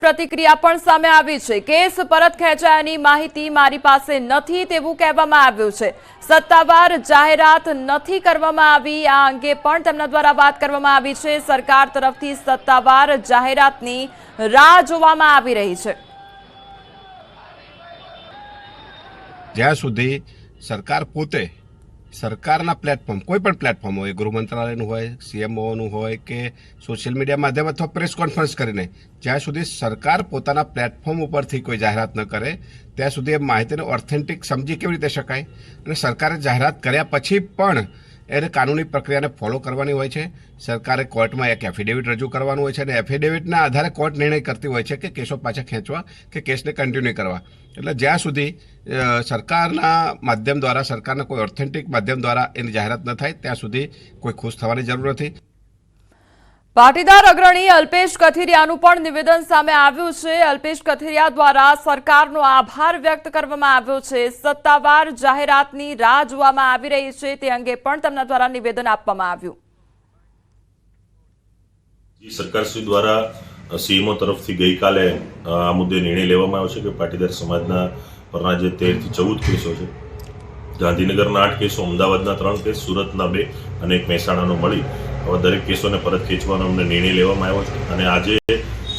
प्रतिक्रिया पण सामे આવી છે। કેસ પરત ખેંચાયાની માહિતી મારી પાસે નથી તેવું કહેવામાં આવ્યું છે। સત્તાવાર જાહેરાત નથી કરવામાં આવી। આ અંગે પણ તેમના દ્વારા વાત કરવામાં આવી છે। સરકાર તરફથી સત્તાવાર જાહેરાતની રાહ જોવામાં આવી રહી છે। જ્યાં સુધી સરકાર પોતે સરકારના પ્લેટફોર્મ કોઈપણ પ્લેટફોર્મ હોય, ગૃહ મંત્રાલયનું હોય, સીએમઓનું હોય કે સોશિયલ મીડિયા માધ્યમ અથવા પ્રેસ કોન્ફરન્સ કરીને જ્યાં સુધી સરકાર પોતાના પ્લેટફોર્મ ઉપરથી કોઈ જાહેરાત ન કરે ત્યાં સુધી એ માહિતીને ઓથેન્ટિક સમજી કેવી રીતે શકાય અને સરકારે જાહેરાત કર્યા પછી પણ એને કાનૂની પ્રક્રિયાને ફોલો કરવાની હોય છે। સરકારે કોર્ટમાં એક એફિડેવિટ રજૂ કરવાનું હોય છે અને એફિડેવિટના આધારે કોર્ટ નિર્ણય કરતી હોય છે કે કેસો પાછા ખેંચવા કે કેસને કન્ટિન્યુ કરવા। એટલે જ્યાં સુધી સરકારના માધ્યમ દ્વારા સરકારના કોઈ ઓથેન્ટિક માધ્યમ દ્વારા એની જાહેરાત ન થાય ત્યાં સુધી કોઈ ખુશ થવાની જરૂર નથી। પાટીદાર અગ્રણી અલ્પેશ કથિરિયાનું પણ નિવેદન સામે આવ્યું છે। અલ્પેશ કથિરિયા દ્વારા સરકારનો આભાર વ્યક્ત કરવામાં આવ્યો છે। સત્તાવાર જાહેરાતની રાહ જોવામાં આવી રહી છે તે અંગે પણ તેમના દ્વારા નિવેદન આપવામાં આવ્યું। સરકારશ્રી દ્વારા સીએમઓ તરફથી ગઈકાલે આ મુદ્દે નિર્ણય લેવામાં આવ્યો છે કે પાટીદાર સમાજના પરના જે 13 થી 14 કેસો છે, ગાંધીનગરના 8 કેસો, અમદાવાદના 3 કેસ, સુરતના 2 અને એક મહેસાણાનો મળી હવે દરેક કેસોને પરત ખેંચવાનો અમને નિર્ણય લેવામાં આવ્યો છે અને આજે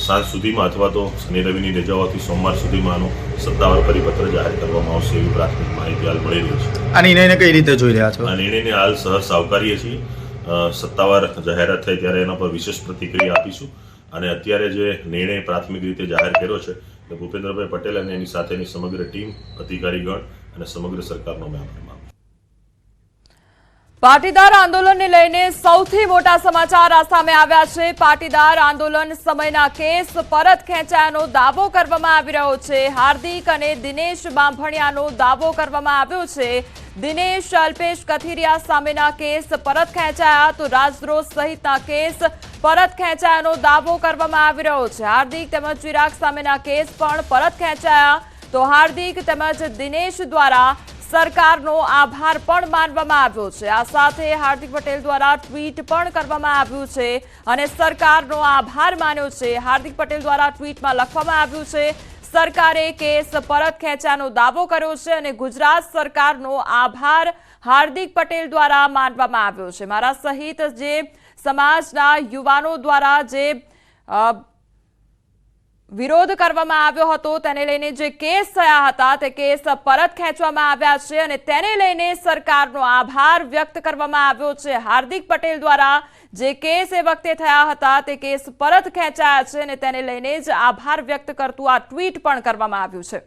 સાંજ સુધીમાં અથવા તો શનિ રવિની રજાઓથી સોમવાર સુધીમાં આનો સત્તાવાર પરિપત્ર જાહેર કરવામાં આવશે એવી પ્રાથમિક માહિતી હાલ મળી રહી છે। આ નિર્ણયને કઈ રીતે જોઈ રહ્યા છો? આ નિર્ણયને હાલ સહર્ષ આવકારીએ છીએ। સત્તાવાર જાહેરાત થાય ત્યારે એના પર વિશેષ પ્રતિક્રિયા આપીશું અને અત્યારે જે નિર્ણય પ્રાથમિક રીતે જાહેર કર્યો છે તે ભૂપેન્દ્રભાઈ પટેલ અને એની સાથેની સમગ્ર ટીમ, અધિકારીગણ અને સમગ્ર સરકારનો મેં આભાર માનું છું। પાટીદાર આંદોલનને લઈને સૌથી મોટા સમાચાર આ સામે આવ્યા છે। પાટીદાર આંદોલન સમયના કેસ પરત ખેંચાયાનો દાવો કરવામાં આવી રહ્યો છે। હાર્દિક અને દિનેશ બાંભણિયાનો દાવો કરવામાં આવ્યો છે। દિનેશ અલ્પેશ કથિરિયા સામેના કેસ પરત ખેંચાયા તો રાજદ્રોહ સહિતના કેસ પરત ખેંચાયાનો દાવો કરવામાં આવી રહ્યો છે। હાર્દિક તેમજ ચિરાગ સામેના કેસ પણ પરત ખેંચાયા તો હાર્દિક તેમજ દિનેશ દ્વારા સરકારનો આભાર પણ માનવામાં આવ્યો છે। આ સાથે હાર્દિક પટેલ દ્વારા ટ્વીટ પણ કરવામાં આવ્યું છે અને સરકારનો આભાર માન્યો છે। હાર્દિક પટેલ દ્વારા ટ્વીટમાં લખવામાં આવ્યું છે, સરકારે કેસ પરત ખેંચાનો દાવો કર્યો છે અને ગુજરાત સરકારનો આભાર હાર્દિક પટેલ દ્વારા માનવામાં આવ્યો છે। મારા સહિત જે સમાજના યુવાનો દ્વારા જે વિરોધ કરવામાં આવ્યો હતો તેને લઈને જે કેસ થયા હતા તે કેસ પરત ખેંચવામાં આવ્યા છે અને તેને લઈને સરકારનો આભાર વ્યક્ત કરવામાં આવ્યો છે। હાર્દિક પટેલ દ્વારા જે કેસ એ વખતે થયા હતા તે કેસ પરત ખેંચાયા છે અને તેને લઈને જ આભાર વ્યક્ત કરતું આ ટ્વીટ પણ કરવામાં આવ્યું છે।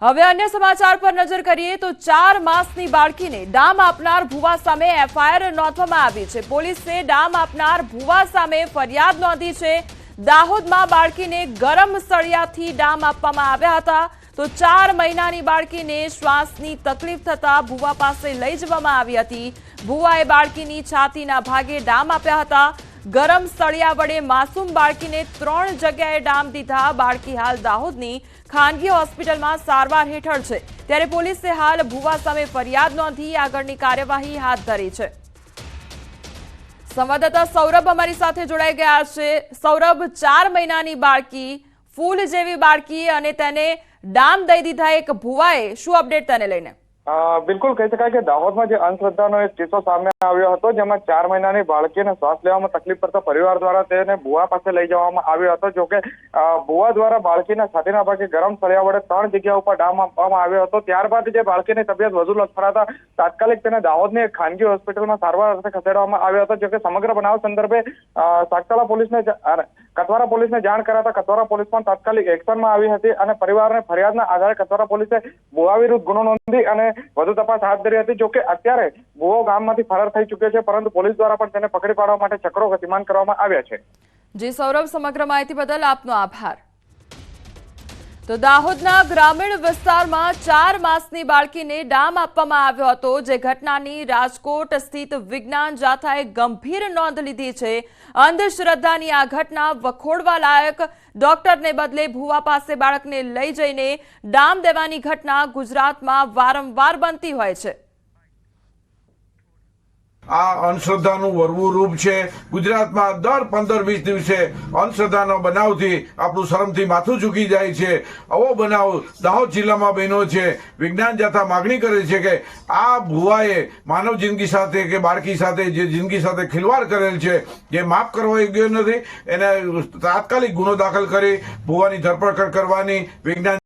હવે અન્ય સમાચાર પર નજર કરીએ તો 4 માસની બાળકીને ડામ આપનાર ભુવા સામે એફઆઈઆર નોંધવામાં આવી છે। પોલીસે ડામ આપનાર ભુવા સામે ફરિયાદ નોંધી છે। દાહોદમાં બાળકીને ગરમ સળિયાથી ડામ આપવામાં આવ્યા હતા તો 4 મહિનાની બાળકીને શ્વાસની તકલીફ થતા ભુવા પાસે લઈ જવામાં આવી હતી। ભુવાએ બાળકીની છાતીના ભાગે ડામ આપ્યા હતા। ગરમ સળિયા વડે માસૂમ બાળકીને 3 જગ્યાએ ડામ દીધા। બાળકી હાલ દાહોદની ખાનગી હોસ્પિટલમાં સારવાર હેઠળ છે। ત્યારે પોલીસે હાલ ભુવા સામે ફરિયાદ નોંધી આગળની કાર્યવાહી હાથ ધરી છે। સંવાદદાતા સૌરભ અમારી સાથે જોડાઈ ગયા છે। સૌરભ, 4 મહિનાની બાળકી, ફૂલ જેવી બાળકી અને તેને ડામ દઈ દીધા એક ભુવાએ, શું અપડેટ તેને લઈને? બિલકુલ કહી શકાય કે દાહોદમાં જે અંધશ્રદ્ધાનો એક કિસ્સો સામે આવ્યો હતો જેમાં 4 મહિનાની બાળકીને શ્વાસ લેવામાં તકલીફ પડતા પરિવાર દ્વારા તેને ભુવા પાસે લઈ જવામાં આવ્યો હતો। જોકે ભુવા દ્વારા બાળકીના છાતીના ભાગે ગરમ સળિયા વડે 3 જગ્યા ઉપર ડામ આપવામાં આવ્યો હતો। ત્યારબાદ જે બાળકીની તબિયત વધુ લથપથાતા તાત્કાલિક તેને દાહોદની એક ખાનગી હોસ્પિટલમાં સારવાર અર્થે ખસેડવામાં આવ્યો હતો। જોકે સમગ્ર બનાવ સંદર્ભે સાગતળા પોલીસને કથવારા પોલીસને જાણ કરાતા કથવારા પોલીસ પણ તાત્કાલિક એક્શનમાં આવી હતી અને પરિવારને ફરિયાદના આધારે કથવારા પોલીસે ભુવા વિરુદ્ધ ગુનો નોંધી અને વધુ તપાસ હાથ ધરી હતી। જોકે અત્યારે ભુવો ગામમાંથી ફરાર થઈ ચૂક્યો છે પરંતુ પોલીસ દ્વારા પણ તેને પકડી પાડવા માટે ચક્રો ગતિમાન કરવામાં આવ્યા છે। જી સૌરભ, સમગ્ર માહિતી બદલ આપનો આભાર। તો દાહોદના ગ્રામીણ વિસ્તારમાં 4 માસની બાળકીને ડામ આપવામાં આવ્યો હતો જે ઘટનાની રાજકોટ સ્થિત વિજ્ઞાન જાથાએ ગંભીર નોંધ લીધી છે। અંધશ્રદ્ધાની આ ઘટના વખોડવા લાયક, ડોક્ટરને બદલે ભુવા પાસે બાળકને લઈ જઈને ડામ દેવાની ઘટના ગુજરાતમાં વારંવાર બનતી હોય છે। આ અંધશ્રદ્ધાનું વરવું રૂપ છે. ગુજરાતમાં દર 15-20 દિવસે અંધશ્રદ્ધાનો બનાવથી આપણું શરમથી માથું ઝૂકી જાય છે. આવો બનાવ દાહોદ જિલ્લામાં બન્યો છે. વિજ્ઞાન જાથા માગણી કરે છે કે આ ભુવાએ માનવ જિંદગી સાથે કે બાળકી સાથે જે જિંદગી સાથે ખિલવાડ કરેલ છે, જે માફ કરવા યોગ્ય નથી, એને તાત્કાલિક ગુનો દાખલ કરી ભુવાની ધરપકડ કરવાની વિજ્ઞાન